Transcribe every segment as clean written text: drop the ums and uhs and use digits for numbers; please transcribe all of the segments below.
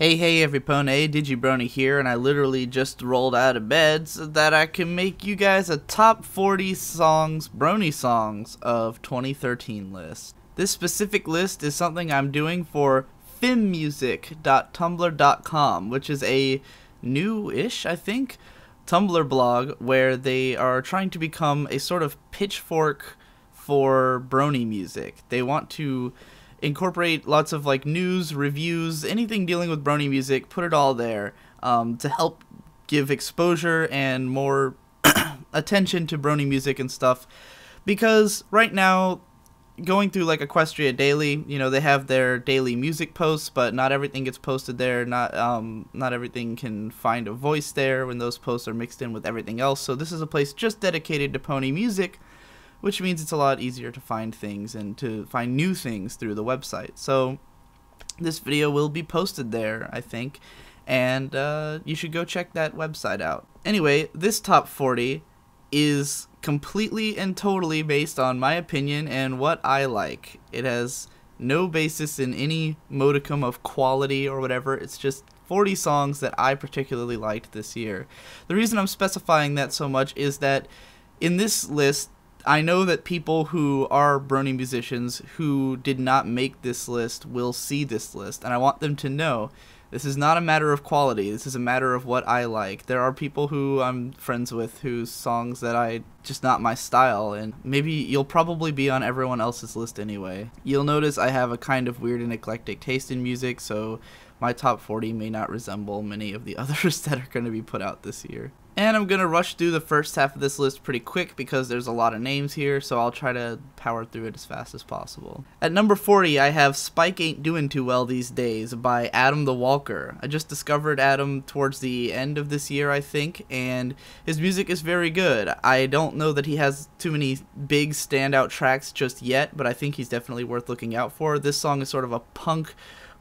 Hey everypony, Digi Brony here, and I literally just rolled out of bed so that I can make you guys a top 40 songs, Brony songs of 2013 list. This specific list is something I'm doing for filmmusic.tumblr.com, which is a new-ish, I think, Tumblr blog where they are trying to become a sort of pitchfork for Brony music. They want to incorporate lots of like news, reviews, anything dealing with Brony music, put it all there to help give exposure and more attention to Brony music and stuff. Because right now, going through like Equestria Daily, you know, they have their daily music posts, but not everything gets posted there. Not everything can find a voice there when those posts are mixed in with everything else. So this is a place just dedicated to pony music, which means it's a lot easier to find things and to find new things through the website. So this video will be posted there, I think, and you should go check that website out. Anyway, this top 40 is completely and totally based on my opinion and what I like. It has no basis in any modicum of quality or whatever. It's just 40 songs that I particularly liked this year. The reason I'm specifying that so much is that in this list, I know that people who are Brony musicians who did not make this list will see this list, and I want them to know this is not a matter of quality. This is a matter of what I like. There are people who I'm friends with whose songs that I just not my style, and maybe you'll probably be on everyone else's list anyway. You'll notice I have a kind of weird and eclectic taste in music, so my top 40 may not resemble many of the others that are going to be put out this year. And I'm going to rush through the first half of this list pretty quick because there's a lot of names here, so I'll try to power through it as fast as possible. At number 40, I have Spike Ain't Doing Too Well These Days by Adam the Walker. I just discovered Adam towards the end of this year, I think, and his music is very good. I don't know that he has too many big standout tracks just yet, but I think he's definitely worth looking out for. This song is sort of a punk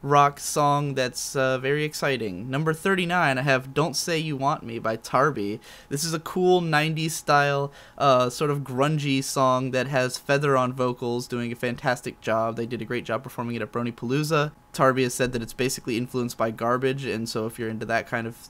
rock song that's very exciting. Number 39, I have Don't Say You Want Me by Tarby. This is a cool 90s style sort of grungy song that has Feather on vocals doing a fantastic job. They did a great job performing it at Brony Palooza. Tarby has said that it's basically influenced by Garbage, and so if you're into that kind of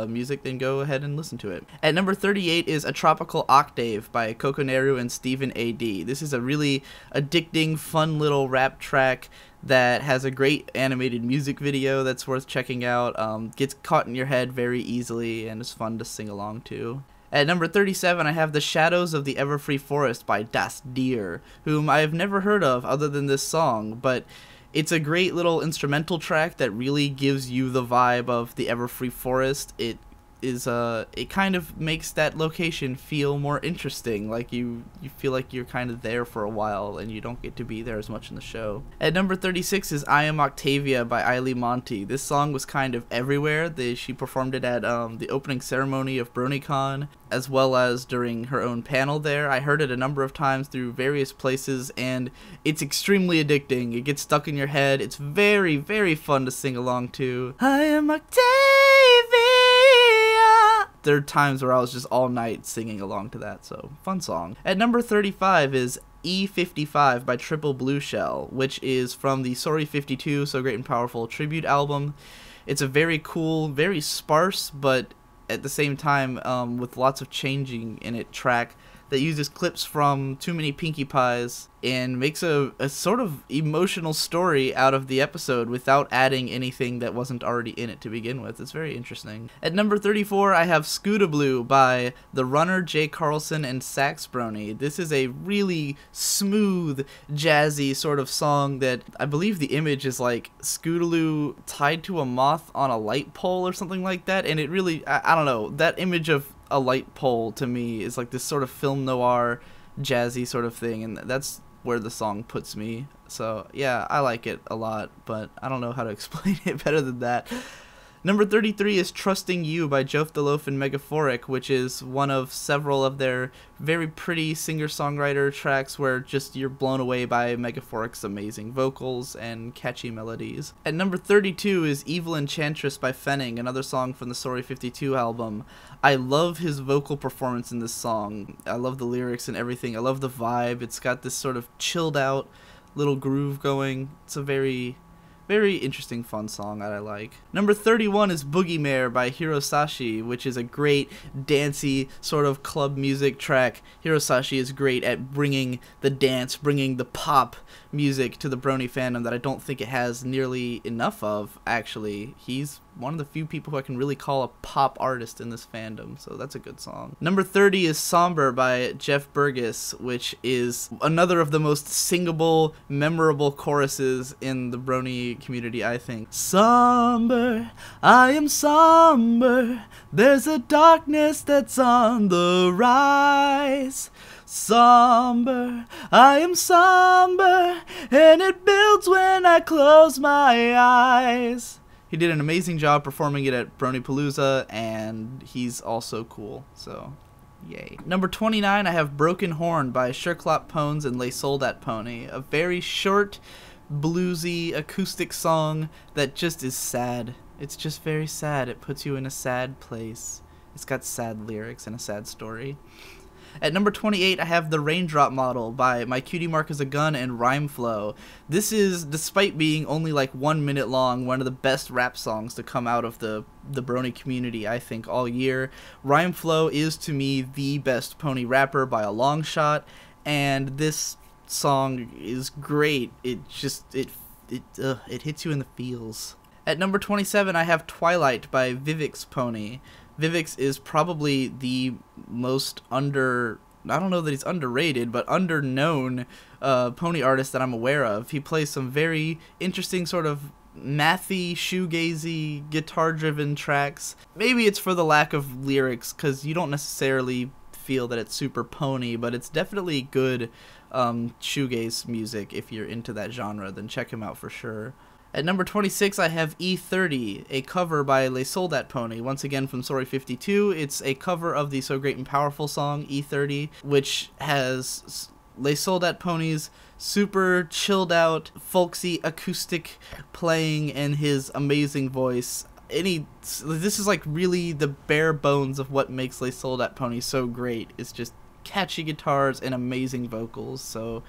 music, then go ahead and listen to it. At number 38 is A Tropical Octave by Coconeru and Stephen A.D. This is a really addicting, fun little rap track that has a great animated music video that's worth checking out. Gets caught in your head very easily and is fun to sing along to. At number 37, I have The Shadows of the Everfree Forest by DasDeer, whom I have never heard of other than this song, but it's a great little instrumental track that really gives you the vibe of the Everfree Forest. It kind of makes that location feel more interesting, like you feel like you're kind of there for a while and you don't get to be there as much in the show. At number 36 is I Am Octavia by EileMonty. This song was kind of everywhere. She performed it at the opening ceremony of BronyCon, as well as during her own panel there. I heard it a number of times through various places, and it's extremely addicting. It gets stuck in your head. It's very, very fun to sing along to. I am Octavia! There are times where I was just all night singing along to that, so fun song. At number 35 is E55 by Tripleblueshell, which is from the Sorry 52 So Great and Powerful tribute album. It's a very cool, very sparse, but at the same time with lots of changing in it track that uses clips from Too Many Pinkie Pies and makes a sort of emotional story out of the episode without adding anything that wasn't already in it to begin with. It's very interesting. At number 34, I have Scootablue by The Runner, JCarlson, and Saxbrony. This is a really smooth, jazzy sort of song that I believe the image is like Scootablue tied to a moth on a light pole or something like that, and it really, I don't know, that image of a light pole to me is like this sort of film noir jazzy sort of thing, and that's where the song puts me. So yeah, I like it a lot, but I don't know how to explain it better than that. Number 33 is Trusting You by Joaftheloaf and Megaphoric, which is one of several of their very pretty singer-songwriter tracks where just you're blown away by Megaphoric's amazing vocals and catchy melodies. At number 32 is Evil Enchantress by Fenning, another song from the Sorry 52 album. I love his vocal performance in this song. I love the lyrics and everything. I love the vibe. It's got this sort of chilled out little groove going. It's a very very interesting, fun song that I like. Number 31 is Boogiemare by Hirosashii, which is a great, dancey, sort of club music track. Hirosashii is great at bringing the dance, bringing the pop music to the Brony fandom that I don't think it has nearly enough of, actually. He's one of the few people who I can really call a pop artist in this fandom, so that's a good song. Number 30 is Somber by Jeff Burgess, which is another of the most singable, memorable choruses in the Brony community, I think. Somber, I am somber, there's a darkness that's on the rise. Somber, I am somber, and it builds when I close my eyes. He did an amazing job performing it at Bronypalooza, and he's also cool, so yay. Number 29, I have Broken Horn by Sherclop, Pones, and Soldat Pony. A very short, bluesy, acoustic song that just is sad. It's just very sad. It puts you in a sad place. It's got sad lyrics and a sad story. At number 28, I have the Raindrop Model by Mycutiemarkisagun and Rhymeflow. This is, despite being only like 1 minute long, one of the best rap songs to come out of the Brony community, I think, all year. Rhymeflow is, to me, the best pony rapper by a long shot, and this song is great. It just, it hits you in the feels. At number 27, I have Twilight by Vivix Pony. Vivix is probably the most I don't know that he's underrated, but under-known pony artist that I'm aware of. He plays some very interesting sort of mathy, shoegazy, guitar-driven tracks. Maybe it's for the lack of lyrics, because you don't necessarily feel that it's super pony, but it's definitely good shoegaze music. If you're into that genre, then check him out for sure. At number 26, I have E30, a cover by Soldat Pony, once again from Story 52. It's a cover of the So Great and Powerful song, E30, which has Soldat Pony's super chilled out, folksy, acoustic playing and his amazing voice. This is like really the bare bones of what makes Soldat Pony so great. It's just catchy guitars and amazing vocals, so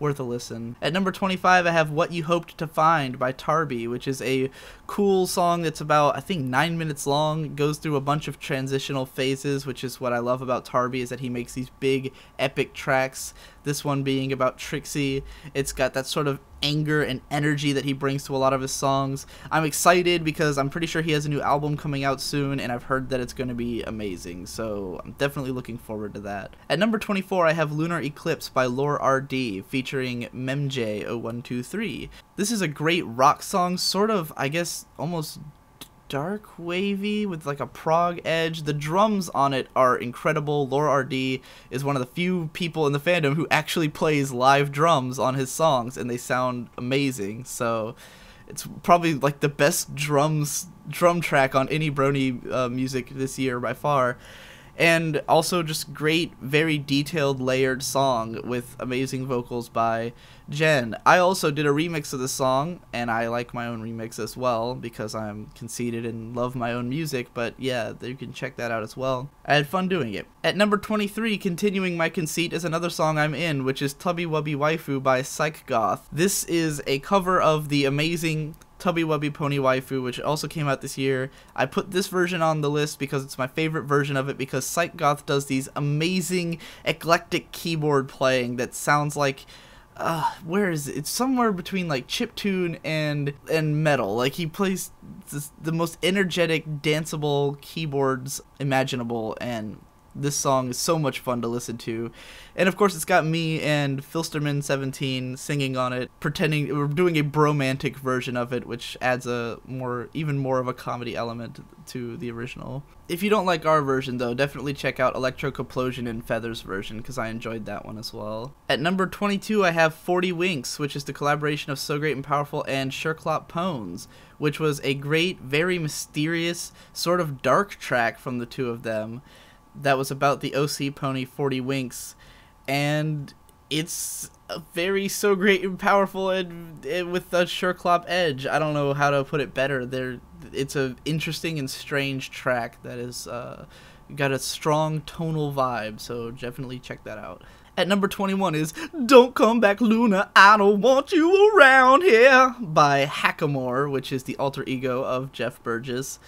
worth a listen. At number 25, I have What You Hoped to Find by Tarby, which is a cool song that's about, I think, 9 minutes long. It goes through a bunch of transitional phases, which is what I love about Tarby, is that he makes these big, epic tracks. This one being about Trixie. It's got that sort of anger and energy that he brings to a lot of his songs. I'm excited because I'm pretty sure he has a new album coming out soon, and I've heard that it's going to be amazing, so I'm definitely looking forward to that. At number 24, I have Lunar Eclipse by LoreRD, featuring Memj0123. This is a great rock song, sort of, I guess, almost dark wavy with like a prog edge. The drums on it are incredible. LoreRD is one of the few people in the fandom who actually plays live drums on his songs, and they sound amazing. So it's probably like the best drum track on any Brony music this year by far. And also just great, very detailed, layered song with amazing vocals by Jen. I also did a remix of the song, and I like my own remix as well because I'm conceited and love my own music, but yeah, you can check that out as well. I had fun doing it. At number 23, continuing my conceit, is another song I'm in, which is Tubby Wubby Waifu by Psychgoth. This is a cover of the amazing Tubby Wubby Pony Waifu, which also came out this year. I put this version on the list because it's my favorite version of it, because Psychgoth does these amazing eclectic keyboard playing that sounds like where is it? It's somewhere between like chiptune and metal. Like he plays the most energetic, danceable keyboards imaginable, and this song is so much fun to listen to. And of course it's got me and Filsterman17 singing on it, pretending we're doing a bromantic version of it, which adds even more of a comedy element to the original. If you don't like our version though, definitely check out Electrocoplosion and Feathers version, because I enjoyed that one as well. At number 22, I have 40 Winks, which is the collaboration of So Great and Powerful and Sherclop Pones, which was a great, very mysterious, sort of dark track from the two of them that was about the OC pony 40 Winks, and it's very So Great and Powerful and with the Sherclop edge. I don't know how to put it better. It's a interesting and strange track that is got a strong tonal vibe, so definitely check that out. At number 21 is Don't Come Back Lunar, I Don't Want You Around Here by Hackamore, which is the alter ego of Jeff Burgess.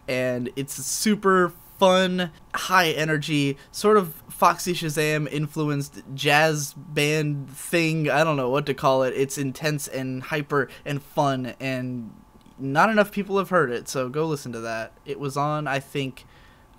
And it's a super fun, high energy, sort of Foxy Shazam influenced jazz band thing. I don't know what to call it. It's intense and hyper and fun, and not enough people have heard it, so go listen to that. It was on, I think,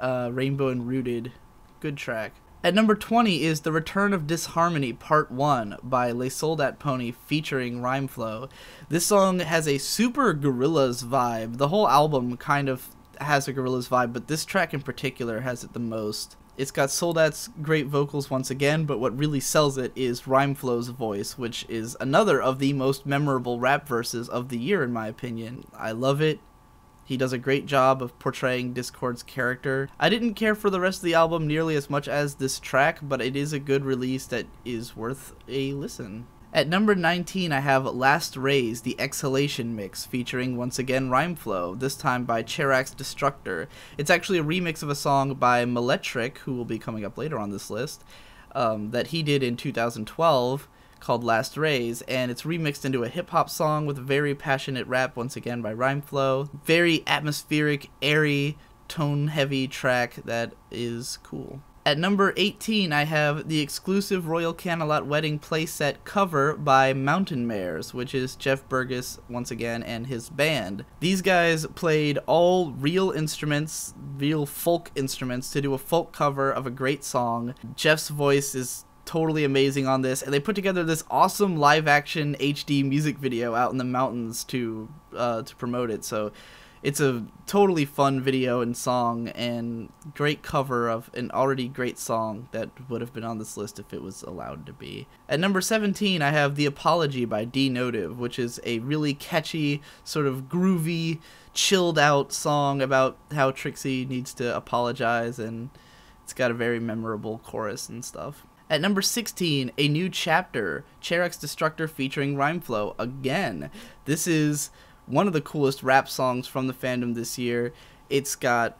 Rainbow and Rooted. Good track. At number 20 is The Return of Disharmony Part 1 by Les Soldat Pony featuring Rhymeflow. This song has a super Gorillaz vibe. The whole album kind of has a Gorillaz vibe, but this track in particular has it the most. It's got Soldat's great vocals once again, but what really sells it is Rhymeflow's voice, which is another of the most memorable rap verses of the year in my opinion. I love it. He does a great job of portraying Discord's character. I didn't care for the rest of the album nearly as much as this track, but it is a good release that is worth a listen. At number 19, I have Last Rays, the Exhalation Mix, featuring once again Rhymeflow, this time by Cherax Destructor. It's actually a remix of a song by Maletric, who will be coming up later on this list, that he did in 2012. Called Last Rays, and it's remixed into a hip-hop song with a very passionate rap once again by Rhymeflow. Very atmospheric, airy, tone-heavy track that is cool. At number 18, I have the exclusive Royal Canalot Wedding playset cover by Mountain Mares, which is Jeff Burgess once again and his band. These guys played all real instruments, real folk instruments, to do a folk cover of a great song. Jeff's voice is totally amazing on this, and they put together this awesome live-action HD music video out in the mountains to promote it. So it's a totally fun video and song, and great cover of an already great song that would have been on this list if it was allowed to be. At number 17, I have The Apology by D.Notive, which is a really catchy, sort of groovy, chilled-out song about how Trixie needs to apologize, and it's got a very memorable chorus and stuff. At number 16, A New Chapter, Cherax Destructor featuring Rhymeflow again. This is one of the coolest rap songs from the fandom this year. It's got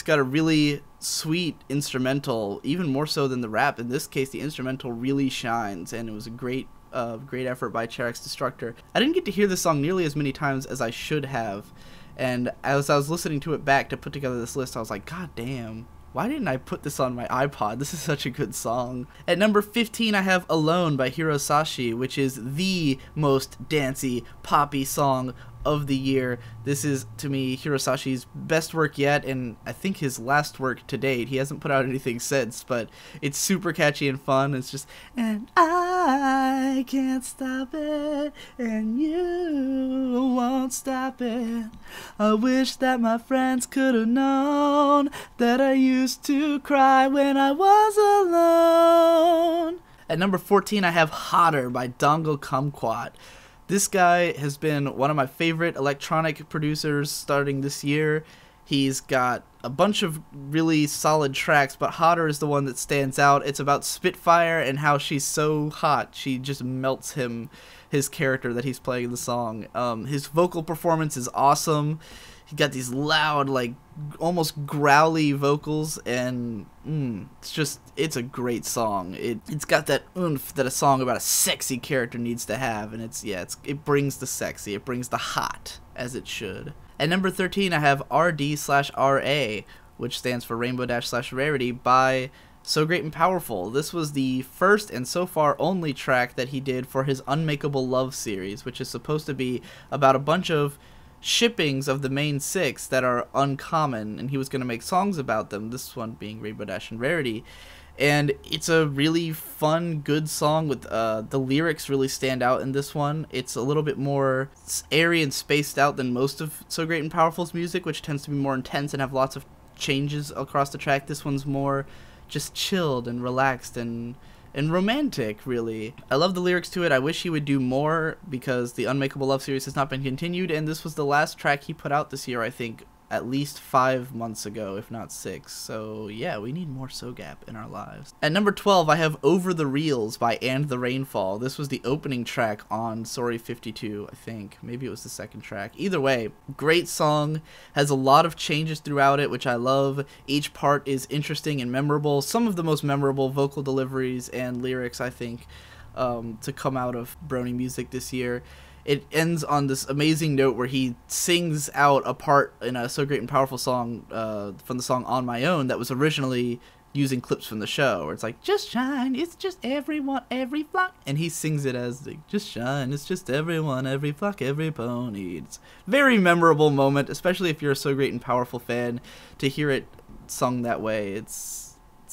a really sweet instrumental, even more so than the rap. In this case, the instrumental really shines, and it was a great effort by Cherax Destructor. I didn't get to hear this song nearly as many times as I should have, and as I was listening to it back to put together this list, I was like, God damn. Why didn't I put this on my iPod? This is such a good song. At number 15, I have Alone by Hirosashii, which is the most dancey, poppy song of the year. This is, to me, Hirosashii's best work yet, and I think his last work to date. He hasn't put out anything since, but it's super catchy and fun. It's just, and I can't stop it, and you won't stop it. I wish that my friends could have known that I used to cry when I was alone. At number 14, I have Hotter by Dongle Kumquat. This guy has been one of my favorite electronic producers starting this year. He's got a bunch of really solid tracks, but Hotter is the one that stands out. It's about Spitfire and how she's so hot. She just melts him, his character that he's playing in the song. His vocal performance is awesome. He got these loud, like, almost growly vocals, and it's a great song. It's got that oomph that a song about a sexy character needs to have, and it brings the sexy, it brings the hot, as it should. At number 13, I have RD/RA, which stands for Rainbow-/Rarity, by So Great and Powerful. This was the first and so far only track that he did for his Unmakeable Love series, which is supposed to be about a bunch of shippings of the main six that are uncommon, and he was going to make songs about them, this one being Rainbow-Rarity. And it's a really fun, good song with the lyrics really stand out in this one. It's a little bit more airy and spaced out than most of So Great and Powerful's music, which tends to be more intense and have lots of changes across the track. This one's more just chilled and relaxed and romantic, really. I love the lyrics to it. I wish he would do more because the Unmakeable Love series has not been continued, and this was the last track he put out this year, I think, at least 5 months ago, if not 6. So yeah, we need more SoGap in our lives. At number 12, I have Over the Reels by And the Rainfall. This was the opening track on Sorry 52, I think. Maybe it was the second track. Either way, great song. Has a lot of changes throughout it, which I love. Each part is interesting and memorable. Some of the most memorable vocal deliveries and lyrics, I think, to come out of Brony music this year. It ends on this amazing note where he sings out a part in a So Great and Powerful song from the song On My Own that was originally using clips from the show, where it's like, just shine, it's just everyone, every flock. And he sings it as, like, just shine, it's just everyone, every flock, every pony. It's a very memorable moment, especially if you're a So Great and Powerful fan, to hear it sung that way. It's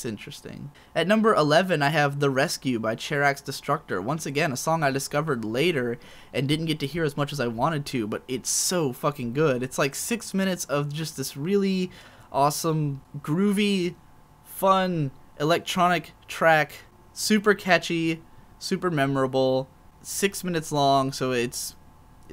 interesting. At number 11, I have The Rescue by Cherax Destructor. Once again, a song I discovered later and didn't get to hear as much as I wanted to, but it's so fucking good. It's like 6 minutes of just this really awesome, groovy, fun, electronic track. Super catchy, super memorable, 6 minutes long, so it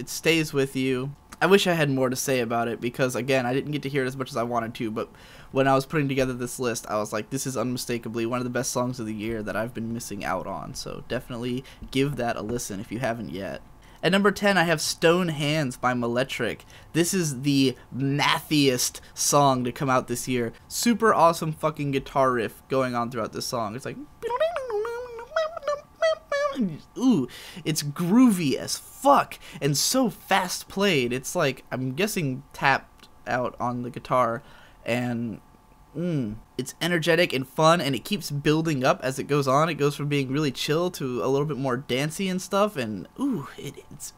stays with you. I wish I had more to say about it because, again, I didn't get to hear it as much as I wanted to, but when I was putting together this list, I was like, this is unmistakably one of the best songs of the year that I've been missing out on, so definitely give that a listen if you haven't yet. At number 10, I have Stone Hands by Maletric. This is the mathiest song to come out this year. Super awesome fucking guitar riff going on throughout this song. It's like... ooh, it's groovy as fuck and so fast played. It's like, I'm guessing tapped out on the guitar, and it's energetic and fun, and it keeps building up as it goes on. It goes from being really chill to a little bit more dancey and stuff, and it's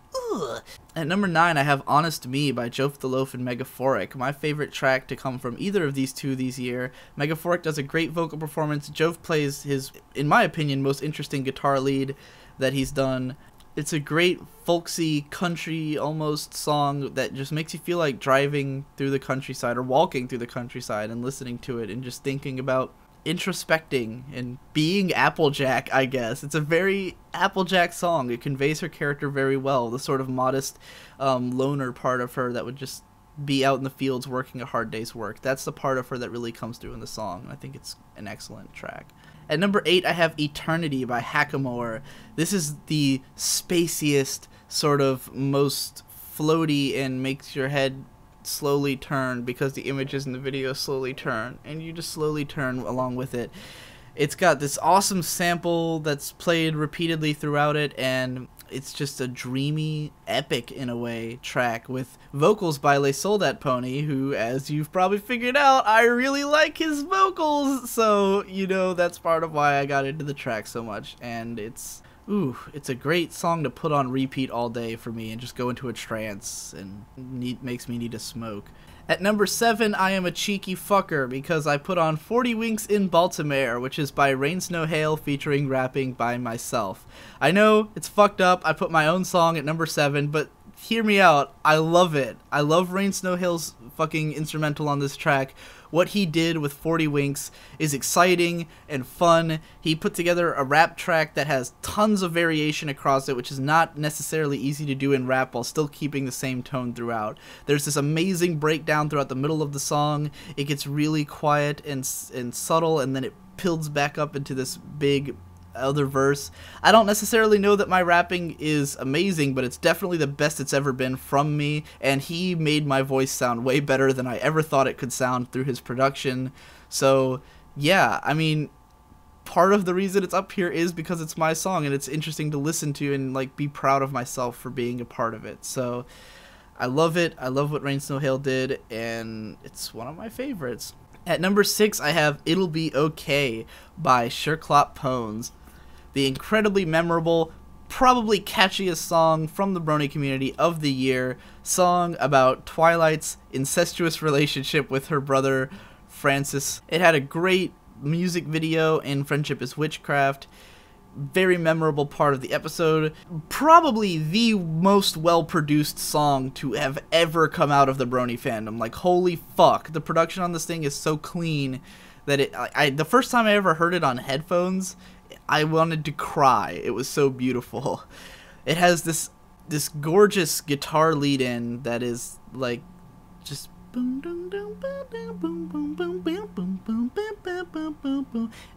At number 9, I have Honest Me by Joaftheloaf and Megaphoric, my favorite track to come from either of these two this year. Megaphoric does a great vocal performance. Joaf plays his, in my opinion, most interesting guitar lead that he's done. It's a great folksy, country almost song that just makes you feel like driving through the countryside or walking through the countryside and listening to it and just thinking about introspecting and being Applejack, I guess. It's a very Applejack song. It conveys her character very well, the sort of modest loner part of her that would just be out in the fields working a hard day's work. That's the part of her that really comes through in the song, and I think it's an excellent track. At number 8, I have Eternity by Hackamore. This is the spaciest, sort of most floaty, and makes your head slowly turn because the images in the video slowly turn, and you just slowly turn along with it. It's got this awesome sample that's played repeatedly throughout it, and it's just a dreamy, epic, in a way, track with vocals by Soldat Pony, who, as you've probably figured out, I really like his vocals, so, you know, that's part of why I got into the track so much, and it's a great song to put on repeat all day for me and just go into a trance, and makes me need to smoke. At number 7, I am a cheeky fucker because I put on 40 Winks in Baltimore, which is by Rain Snow Hail featuring rapping by myself. I know, it's fucked up, I put my own song at number 7, but hear me out, I love it. I love Rain Snow Hail's fucking instrumental on this track. What he did with 40 Winks is exciting and fun. He put together a rap track that has tons of variation across it, which is not necessarily easy to do in rap while still keeping the same tone throughout. There's this amazing breakdown throughout the middle of the song. It gets really quiet and subtle, and then it builds back up into this big other verse. I don't necessarily know that my rapping is amazing, but it's definitely the best it's ever been from me, and he made my voice sound way better than I ever thought it could sound through his production. So yeah, I mean, part of the reason it's up here is because it's my song and it's interesting to listen to and like be proud of myself for being a part of it. So I love it. I love what Rain Snow Hail did, and it's one of my favorites. At number 6, I have It'll Be Okay by Sherclop Pones. The incredibly memorable, probably catchiest song from the Brony community of the year. Song about Twilight's incestuous relationship with her brother, Francis. It had a great music video in Friendship is Witchcraft. Very memorable part of the episode. Probably the most well-produced song to have ever come out of the Brony fandom. Like, holy fuck. The production on this thing is so clean that the first time I ever heard it on headphones, I wanted to cry. It was so beautiful. It has this gorgeous guitar lead in that is like just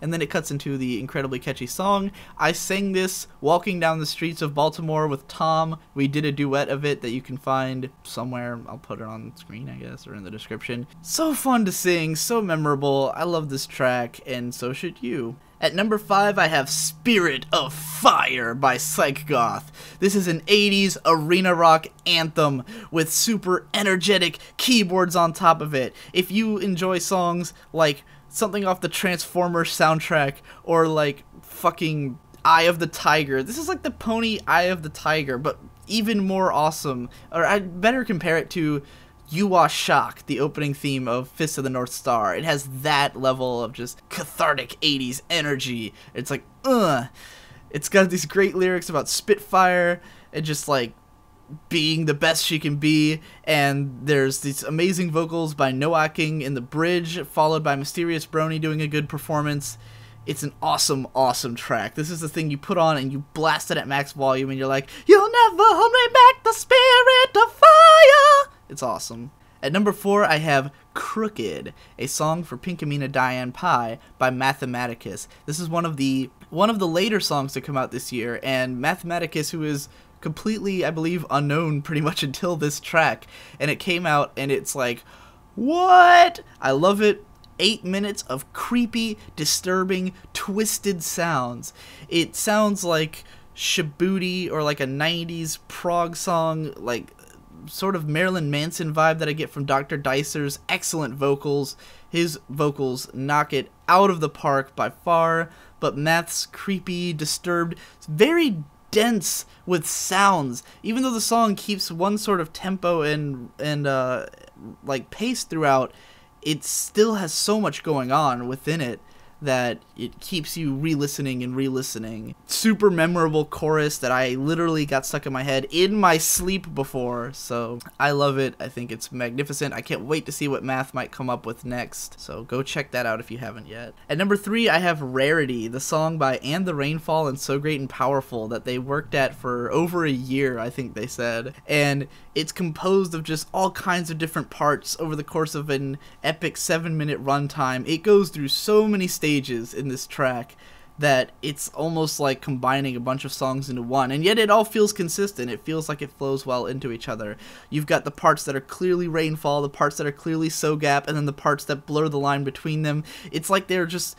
And then it cuts into the incredibly catchy song. I sang this walking down the streets of Baltimore with Tom. We did a duet of it that you can find somewhere. I'll put it on the screen, I guess, or in the description. So fun to sing, so memorable. I love this track, and so should you. At number 5, I have Spirit of Fire by Psychgoth. This is an 80s arena rock anthem with super energetic keyboards on top of it. If you enjoy songs like something off the Transformers soundtrack or like fucking Eye of the Tiger, this is like the Pony Eye of the Tiger, but even more awesome. Or I'd better compare it to You Shock, the opening theme of Fist of the North Star. It has that level of just cathartic 80s energy. It's like, It's got these great lyrics about Spitfire and just like being the best she can be, and there's these amazing vocals by Noaking in the bridge, followed by Mysterious Brony doing a good performance. It's an awesome, awesome track. This is the thing you put on and you blast it at max volume and you're like, you'll never hold me back, the spirit of fire! It's awesome. At number 4, I have Crooked, a song for Pinkamena Diane Pie by Mathematicus. This is one of the later songs to come out this year, and Mathematicus, who is completely, I believe, unknown pretty much until this track, and it came out and it's like, what? I love it. 8 minutes of creepy, disturbing, twisted sounds. It sounds like Shibuti or like a 90s prog song, like sort of Marilyn Manson vibe that I get from Dr. Dicer's excellent vocals. His vocals knock it out of the park by far, but Math's creepy, disturbed, very dense with sounds. Even though the song keeps one sort of tempo and like pace throughout, it still has so much going on within it that it keeps you re-listening and re-listening. Super memorable chorus that I literally got stuck in my head in my sleep before, so I love it. I think it's magnificent. I can't wait to see what Math might come up with next, so go check that out if you haven't yet. At number 3, I have Rarity, the song by And the Rainfall and So Great and Powerful that they worked at for over a year, I think they said, and it's composed of just all kinds of different parts over the course of an epic 7-minute runtime. It goes through so many stages in this track that it's almost like combining a bunch of songs into one, and yet it all feels consistent. It feels like it flows well into each other. You've got the parts that are clearly Rainfall, the parts that are clearly So Gap, and then the parts that blur the line between them. It's like they're just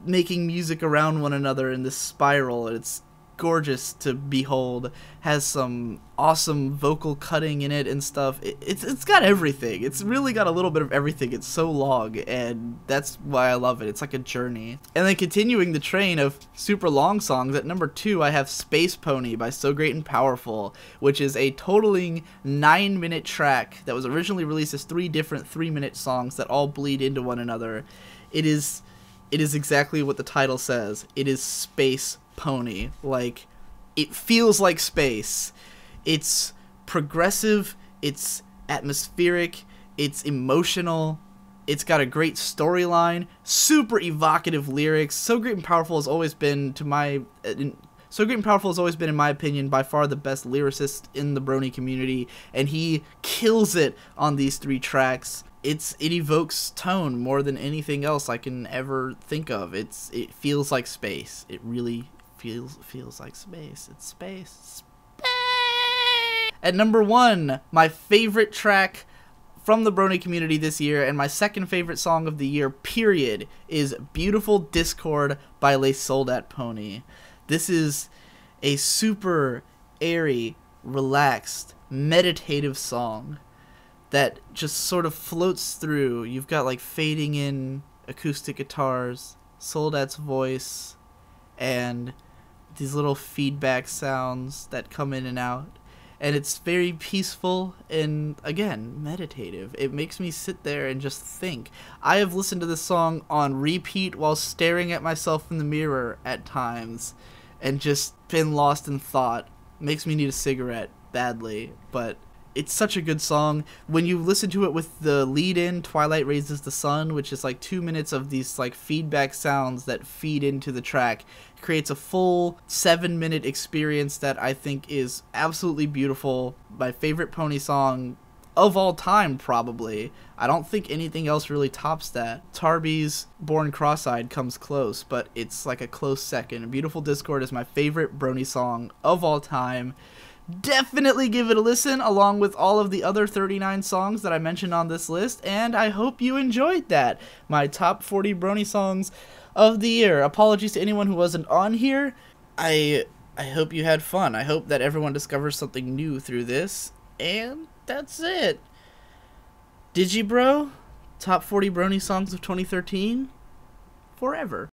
making music around one another in this spiral. It's gorgeous to behold. Has some awesome vocal cutting in it and stuff. It's got everything. It's really got a little bit of everything. It's so long, and that's why I love it. It's like a journey. And then continuing the train of super long songs, at number 2 I have Space Pony by So Great and Powerful, which is a totaling 9-minute track that was originally released as 3 different 3-minute songs that all bleed into one another. It is exactly what the title says. It is Space Pony. Like, it feels like space. It's progressive, it's atmospheric, it's emotional, it's got a great storyline, super evocative lyrics. So Great and Powerful has always been, in my opinion, by far the best lyricist in the Brony community, and he kills it on these 3 tracks. It evokes tone more than anything else I can ever think of. It feels like space. It really feels like space. It's space. At number 1, my favorite track from the Brony community this year, and my second favorite song of the year, period, is Beautiful Discord by Les Soldat Pony. This is a super airy, relaxed, meditative song that just sort of floats through. You've got like fading in acoustic guitars, Soldat's voice, and these little feedback sounds that come in and out. And it's very peaceful and, again, meditative. It makes me sit there and just think. I have listened to this song on repeat while staring at myself in the mirror at times and just been lost in thought. Makes me need a cigarette badly, but it's such a good song. When you listen to it with the lead-in, Twilight Raises the Sun, which is like 2 minutes of these like feedback sounds that feed into the track, it creates a full 7-minute experience that I think is absolutely beautiful. My favorite Pony song of all time, probably. I don't think anything else really tops that. Tarby's Born Cross-Eyed comes close, but it's like a close second. Beautiful Discord is my favorite Brony song of all time. Definitely give it a listen, along with all of the other 39 songs that I mentioned on this list, and I hope you enjoyed that. My top 40 Brony songs of the year. Apologies to anyone who wasn't on here. I hope you had fun. I hope that everyone discovers something new through this, and that's it. Digi Bro, top 40 Brony songs of 2013, forever.